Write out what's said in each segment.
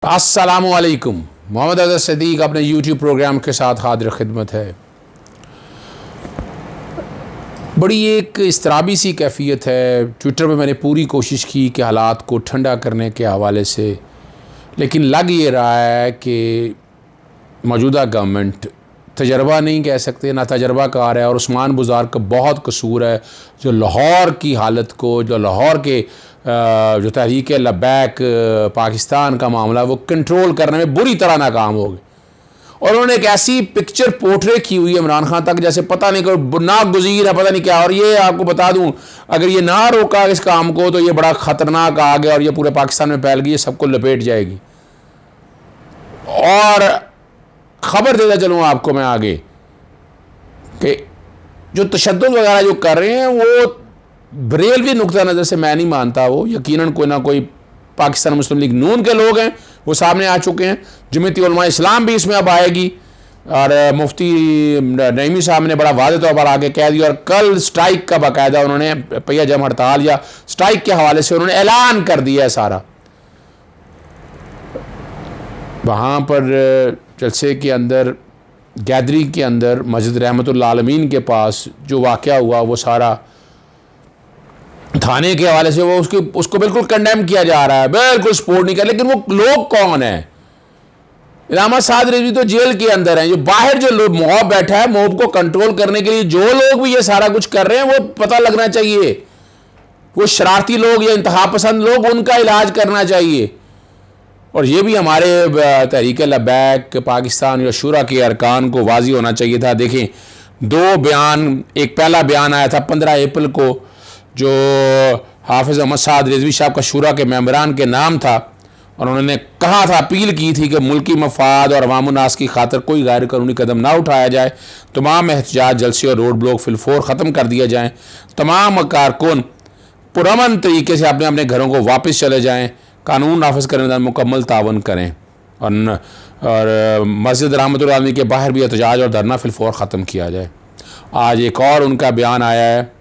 अस्सलामुअलैकुम। मोहम्मद अज़हर सदीक़ अपने YouTube programme के साथ हाज़िर खिदमत है। बड़ी एक इस्तराबी सी कैफियत है। ट्विटर पे मैंने पूरी कोशिश की कि हालात को ठंडा करने के हवाले से, लेकिन लग ये रहा है कि मौजूदा गवर्नमेंट तजर्बा नहीं कह सकते, ना तजर्बा कार है, और उस्मान बुज़ार का बहुत कसूर है जो लाहौर की हालत को, जो लाहौर के जो तहरीक लब्बैक पाकिस्तान का मामला वो कंट्रोल करने में बुरी तरह नाकाम हो गए। और उन्होंने एक ऐसी पिक्चर पोर्ट्रे की हुई है इमरान खान तक जैसे पता नहीं कोई नागुज़ीर है, पता नहीं क्या। और ये आपको बता दूं, अगर ये ना रोका इस काम को तो ये बड़ा ख़तरनाक आग है और ये पूरे पाकिस्तान में फैल गई, ये सबको लपेट जाएगी। और ख़बर देता चलूँ आपको मैं आगे कि जो तशद्दुद वगैरह जो कर रहे हैं वो बरेलवी नुक्ता नज़र से मैं नहीं मानता। वो यकीनन कोई ना कोई पाकिस्तान मुस्लिम लीग नून के लोग हैं, वो सामने आ चुके हैं। जमीयत उलमा इस्लाम भी इसमें अब आएगी और मुफ्ती नईमी साहब ने बड़ा वाज़ेह तौर पर आगे कह दिया। और कल स्ट्राइक का बाकायदा उन्होंने पहिया जम हड़ताल या स्ट्राइक के हवाले से उन्होंने ऐलान कर दिया है सारा। वहाँ पर जलसे के अंदर, गैदरिंग के अंदर, मस्जिद रहमतुल आलमीन के पास जो वाक़या हुआ वो सारा थाने के हवाले से वो उसको बिल्कुल कंडेम किया जा रहा है, बिल्कुल सपोर्ट नहीं कर। लेकिन वो लोग कौन है? इनामा साद रिजवी तो जेल के अंदर हैं। जो बाहर जो मॉब बैठा है, मॉब को कंट्रोल करने के लिए जो लोग भी ये सारा कुछ कर रहे हैं वो पता लगना चाहिए। वो शरारती लोग या इंतहा पसंद लोग, उनका इलाज करना चाहिए। और ये भी हमारे तहरीक लब्बैक पाकिस्तान या शुरा के अरकान को वाज़ी होना चाहिए था। देखें, दो बयान, एक पहला बयान आया था 15 अप्रैल को जो हाफिज़ अहमद साद रिजवी साहब का शुरा के मेंबरान के नाम था, और उन्होंने कहा था, अपील की थी कि मुल्की मफाद और अवामुन्नास की खातर कोई गैर कानूनी कदम ना उठाया जाए, तमाम एहतजाज, जलसे और रोड ब्लॉक फिलफोर ख़त्म कर दिया जाएँ, तमाम कारकुन पुरअमन तरीके से अपने अपने घरों को वापस चले जाएँ, कानून नाफिज करने में मुकम्मल तावन करें, और मस्जिद रहमतुल आलमीन के बाहर भी एहतजाज और धरना फिलफोर ख़त्म किया जाए। आज एक और उनका बयान आया है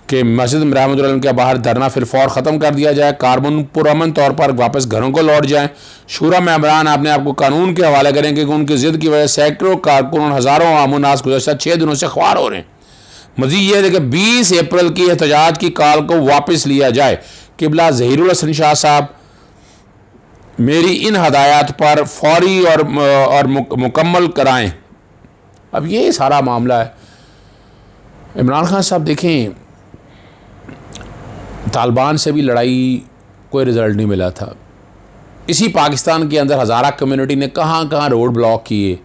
कि मस्जिद रहमतुल आलमीन के बाहर धरना फिलफौर ख़त्म कर दिया जाए, कारकुन पुरअमन तौर पर वापस घरों को लौट जाएं। शूरा मेंबरान अपने आप को कानून के हवाले करें क्योंकि उनकी ज़िद की वजह से सैकड़ों कारकुन और हज़ारों आमुन्नास गुज़श्ता 6 दिनों से ख्वार हो रहे हैं। मज़ीद ये है कि 20 अप्रैल की एहतजाज की कॉल को वापस लिया जाए। किबला ज़हीरुल हसन शाह साहब, मेरी इन हदायत पर फौरी और मुकम्मल कराएँ। अब ये सारा मामला है। इमरान खान साहब देखें, तालिबान से भी लड़ाई कोई रिज़ल्ट नहीं मिला था। इसी पाकिस्तान के अंदर हज़ारा कम्युनिटी ने कहाँ कहाँ रोड ब्लॉक किए,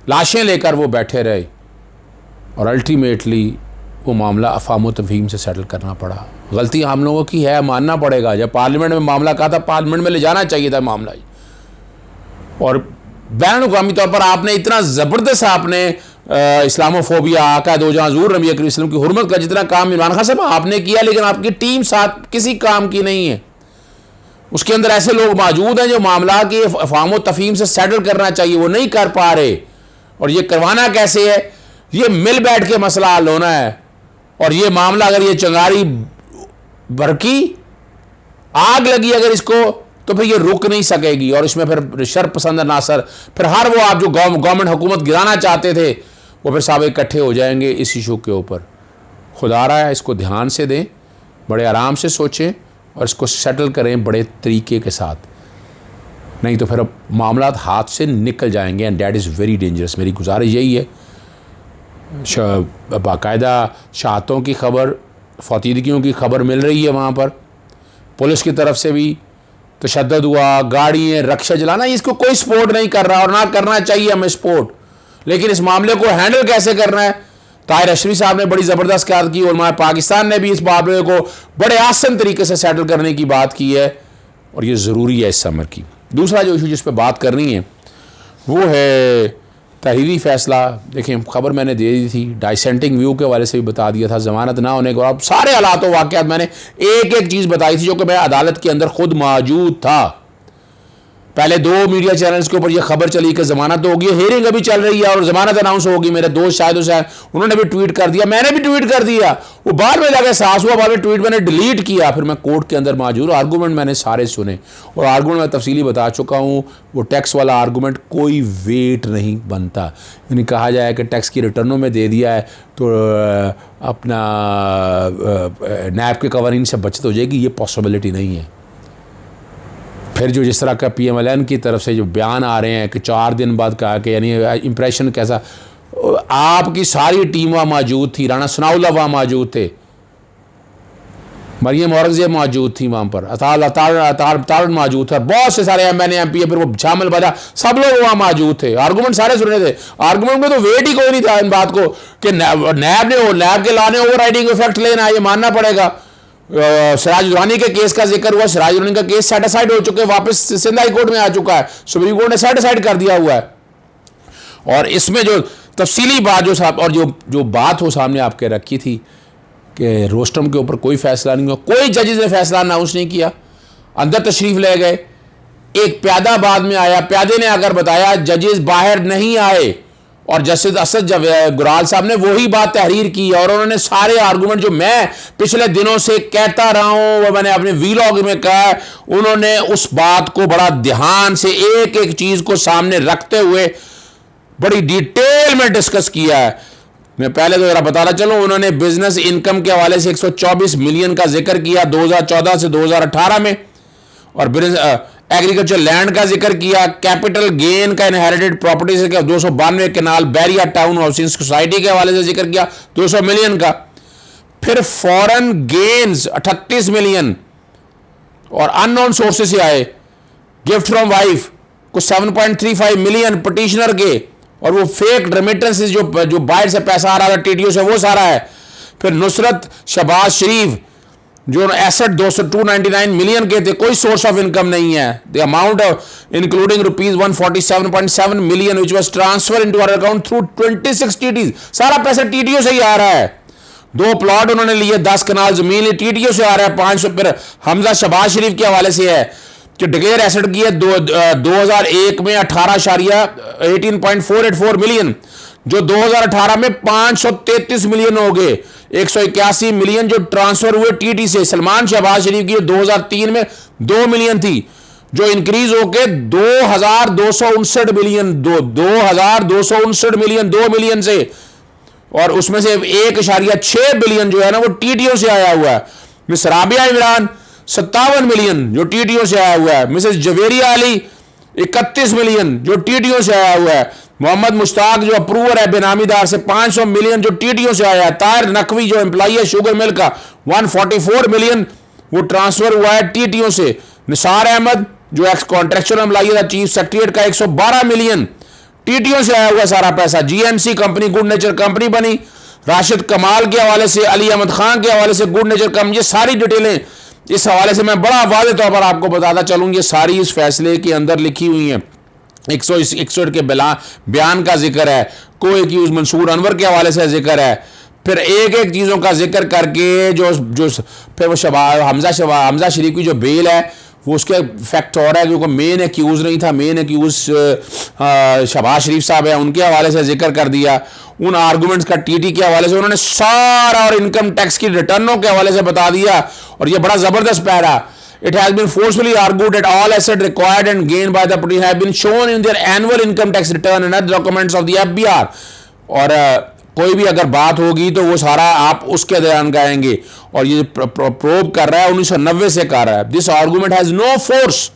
लाशें लेकर वो बैठे रहे, और अल्टीमेटली वो मामला अफ़ाम व तफ़हीम से सेटल करना पड़ा। गलती हम लोगों की है, मानना पड़ेगा। जब पार्लियामेंट में मामला कहा था, पार्लियामेंट में ले जाना चाहिए था मामला। और बैनुल-अक़वामी तौर पर आपने इतना ज़बरदस्त आपने इस्लामोफोबिया, आका-ए-दो जहां हुज़ूर नबी करीम सल्लल्लाहु अलैहि वसल्लम की हुर्मत का जितना काम इमरान खान साहब आपने किया, लेकिन आपकी टीम साथ किसी काम की नहीं है। उसके अंदर ऐसे लोग मौजूद हैं जो मामला की अफ़वाम व तफ़हीम से सेटल करना चाहिए, वो नहीं कर पा रहे। और ये करवाना कैसे है? ये मिल बैठ के मसला हल होना है। और ये मामला, अगर ये चंगारी भड़की, आग लगी अगर इसको, तो फिर ये रुक नहीं सकेगी। और इसमें फिर शर पसंद नासर, फिर हर वो आप जो गवर्नमेंट हुकूमत गिराना चाहते थे, वो फिर सब इकट्ठे हो जाएंगे इस इशू के ऊपर। खुदा रहा है, इसको ध्यान से दें, बड़े आराम से सोचें और इसको सेटल करें बड़े तरीके के साथ, नहीं तो फिर मामला हाथ से निकल जाएंगे। And that is very dangerous. मेरी गुजारिश यही है, बाकायदा शहादतों की खबर, फौतीदगियों की खबर मिल रही है। वहाँ पर पुलिस की तरफ से भी तशद्दुद हुआ, गाड़ियाँ, रक्षा जलाना, इसको कोई सपोर्ट नहीं कर रहा और ना करना चाहिए हमें सपोर्ट। लेकिन इस मामले को हैंडल कैसे करना है, ताहिर अशरफी साहब ने बड़ी ज़बरदस्त क़यादत की। उलमा पाकिस्तान ने भी इस मामले को बड़े आसान तरीके से सेटल करने की बात की है, और ये ज़रूरी है इस समर की। दूसरा जो इशू जिस पर बात करनी है वो है तहरीरी फ़ैसला। देखें, खबर मैंने दे दी थी, डाइसेंटिंग व्यू के वाले से भी बता दिया था, ज़मानत ना होने के बाद सारे हालात वाक़यात मैंने एक एक चीज़ बताई थी जो कि मैं अदालत के अंदर ख़ुद मौजूद था। पहले 2 मीडिया चैनल्स के ऊपर ये खबर चली कि जमानत होगी, हियरिंग अभी चल रही है और जमानत अनाउंस होगी। मेरे दोस्त शायद उन्होंने भी ट्वीट कर दिया, मैंने भी ट्वीट कर दिया। वो बाद में जाकर एहसास हुआ, बाद में ट्वीट मैंने डिलीट किया। फिर मैं कोर्ट के अंदर मौजूद, आर्गूमेंट मैंने सारे सुने और आर्गूमेंट मैं तफसीली बता चुका हूँ। वो टैक्स वाला आर्गूमेंट कोई वेट नहीं बनता। यानी कहा जाए कि टैक्स की रिटर्नों में दे दिया है तो अपना नैब के कवानीन से बचत हो जाएगी, ये पॉसिबिलिटी नहीं है। फिर जो जिस तरह का PMLN की तरफ से जो बयान आ रहे हैं कि 4 दिन बाद कहा कि यानी इंप्रेशन कैसा, आपकी सारी टीम वहाँ मौजूद थी, राना सनाउल्लाह वहाँ मौजूद थे, मरियम औरंगजेब मौजूद थी वहाँ पर, अतार मौजूद था, बहुत से सारे MNA MP फिर वो शामिल बजा, सब लोग वहाँ मौजूद थे। आर्गूमेंट सारे सुने थे। आर्गूमेंट में तो वेट ही कोई नहीं था इन बात को कि नैब के लाने ओवर राइडिंग इफेक्ट लेना, ये मानना पड़ेगा। सिराज दुरानी के केस का जिक्र हुआ, सिराज दुरानी का केस सेटिसाइड हो चुके, वापस सिंध हाई कोर्ट में आ चुका है, सुप्रीम कोर्ट ने सेटिसाइड कर दिया हुआ है। और इसमें जो तफसीली बात जो साहब और जो बात हो सामने आपके रखी थी कि रोस्टम के ऊपर कोई फैसला नहीं हुआ, कोई जजेस ने फैसला अनाउंस नहीं किया, अंदर तशरीफ ले गए। एक प्यादा बाद में आया, प्यादे ने अगर बताया जजेस बाहर नहीं आए और जस्टिस असद गुराल साहब ने वही बात तहरीर की और उन्होंने सारे आर्गूमेंट जो मैं पिछले दिनों से कहता रहा हूं, वो मैंने अपने वीलॉग में कहा, उन्होंने उस बात को बड़ा ध्यान से एक एक चीज को सामने रखते हुए बड़ी डिटेल में डिस्कस किया है। मैं पहले तो जरा बताना चलूं, उन्होंने बिजनेस इनकम के हवाले से 124 मिलियन का जिक्र किया 2014 से 2018 में, और एग्रीकल्चर लैंड का जिक्र किया, कैपिटल गेन का इनहेरिटेड प्रॉपर्टी से 292 केनाल बैरिया टाउन हाउसिंग सोसाइटी के हवाले से जिक्र किया 200 मिलियन का। फिर फॉरेन गेन्स 38 मिलियन और अननोन सोर्सेस से आए, गिफ्ट फ्रॉम वाइफ को 7.35 मिलियन पिटिशनर के, और वो फेक रेमिटेंसेस जो बाहर से पैसा आ रहा था TDO से, वो सारा है। फिर नुसरत शहबाज शरीफ जो एसेट 299 मिलियन के थे, कोई सोर्स ऑफ इनकम नहीं है। The amount of including ₹147.7 million which was transfer into our account through 26 TDs, सारा पैसा TDO से ही आ रहा है। 2 प्लॉट उन्होंने लिए, 10 कनाल जमीन TDO से आ रहा है 500। फिर हमजा शहबाज शरीफ के हवाले से है कि डिक्लेयर एसेट की है 2001 में 18.484 मिलियन, जो 2018 में 533 मिलियन हो गए। 181 मिलियन जो ट्रांसफर हुए TD से। सलमान शहबाज शरीफ की 2003 में 2 मिलियन थी, जो इंक्रीज होके 2259 मिलियन, 2259 मिलियन 2 मिलियन से, और उसमें से 1.6 बिलियन जो है ना वो TDO से आया हुआ है। मिस राबिया इमरान 57 मिलियन जो TDO से आया हुआ है। मिसेस जवेरिया अली 31 मिलियन जो TDO से आया हुआ है। मोहम्मद मुश्ताक जो अप्रूवर है बेनामीदार से 500 मिलियन जो TDO से आया है। ताहिर नकवी जो एम्प्लॉई है शुगर मिल का 144 मिलियन वो ट्रांसफर हुआ है TDO से। निसार अहमद जो एक्स कॉन्ट्रेक्चुअल एम्प्लॉई था चीफ सेक्रेटरीट का 112 मिलियन TDO से आया हुआ सारा पैसा। GNC company good nature company बनी। राशिद कमाल के हवाले से, अली अहमद खान के हवाले से गुड नेचर कंपनी, ये सारी डिटेलें इस हवाले से मैं बड़ा वाज़ेह तौर पर आपको बताता चलूँ, ये सारी इस फैसले के अंदर लिखी हुई हैं। 161 के बयान का जिक्र है, को एक्यूज मंसूर अनवर के हवाले से जिक्र है। फिर एक एक चीज़ों का जिक्र करके जो फिर वो हमजा शरीफ की जो बेल है वो उसके फैक्ट और है, क्योंकि मेन एक्यूज़ नहीं था, मेन एक्यूज़ शहबाज शरीफ साहब है, उनके हवाले से जिक्र कर दिया। उन आर्गूमेंट्स का TT के हवाले से उन्होंने सारा, और इनकम टैक्स की रिटर्नों के हवाले से बता दिया। और ये बड़ा ज़बरदस्त para, it has been forcefully argued that all assets required and gained by the party have been shown in their annual income tax return and other documents of the FBR। और कोई भी अगर बात होगी तो वो सारा आप उसके दौरान गाएंगे। और ये प्रोब कर रहा है 1990 से कर रहा है। This argument has no force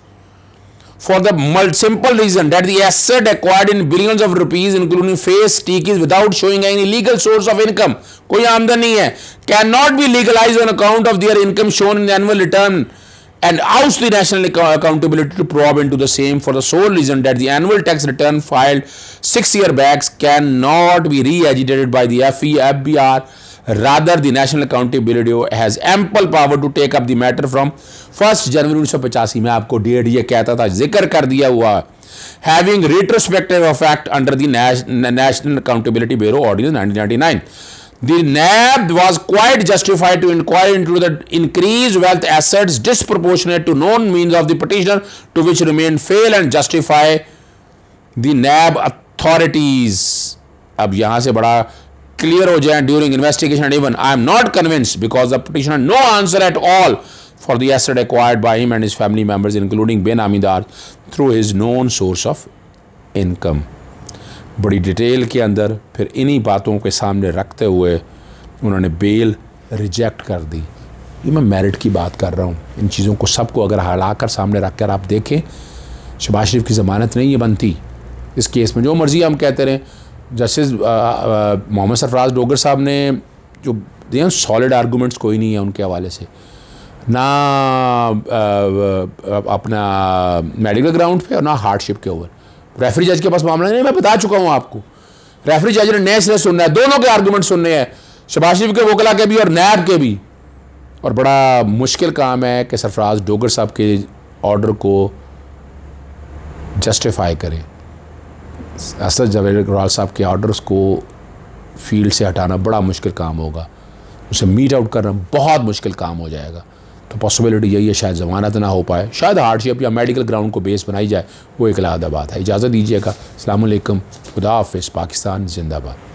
for the simple reason that the asset acquired in billions of rupees including face stakes without showing any legal source of income, कोई आमदन नहीं है, cannot be legalized on account of their income shown in the annual return and oust the national accountability to probe into the same for the sole reason that the annual tax return filed 6 years back cannot be re-agitated by the FBR. Rather, the National Accountability has ample power to take up the matter from 1 जनवरी 1985 में आपको date ये कहता था, जिक्र कर दिया हुआ, having retrospective effect under the National Accountability Bureau Ordinance 1999। The NAB was quite justified to inquire into the increased wealth assets disproportionate to known means of the petitioner, to which remain fail and justify the NAB authorities. अब यहाँ से बड़ा clear हो जाए during investigation, and even I am not convinced because the petitioner no answer at all for the asset acquired by him and his family members, including Ben Amidar, through his known source of income. बड़ी detail के अंदर फिर इन्हीं बातों के सामने रखते हुए उन्होंने बेल रिजेक्ट कर दी। ये मैं मेरिट की बात कर रहा हूँ। इन चीज़ों को सबको अगर हलाकर सामने रख कर आप देखें, शहबाज शरीफ की ज़मानत नहीं ये बनती इस केस में। जो मर्ज़ी हम कहते रहें, जस्टिस मोहम्मद सरफराज डोगर साहब ने जो दिए सॉलिड आर्गूमेंट्स कोई नहीं है उनके हवाले से, ना अपना मेडिकल ग्राउंड पे और ना हार्डशिप के ऊपर। रेफरी जज के पास मामला नहीं, मैं बता चुका हूं आपको। रेफरी जज ने नए सिरे सुनना है, दोनों के आर्गूमेंट सुनने हैं, शहबाज शरीफ के वकला के भी और नैब के भी। और बड़ा मुश्किल काम है कि सरफराज डोगर साहब के ऑर्डर को जस्टिफाई करें। असद जावेद इकबाल साहब के ऑर्डर्स को फील्ड से हटाना बड़ा मुश्किल काम होगा, उसे मीट आउट करना बहुत मुश्किल काम हो जाएगा। तो पॉसिबिलिटी यही है शायद ज़मानत ना हो पाए, शायद हार्डशिप या मेडिकल ग्राउंड को बेस बनाई जाए, वो एक अलग बात है। इजाज़त दीजिएगा। अस्सलाम वालेकुम, खुदा हाफ़िज़, पाकिस्तान जिंदाबाद।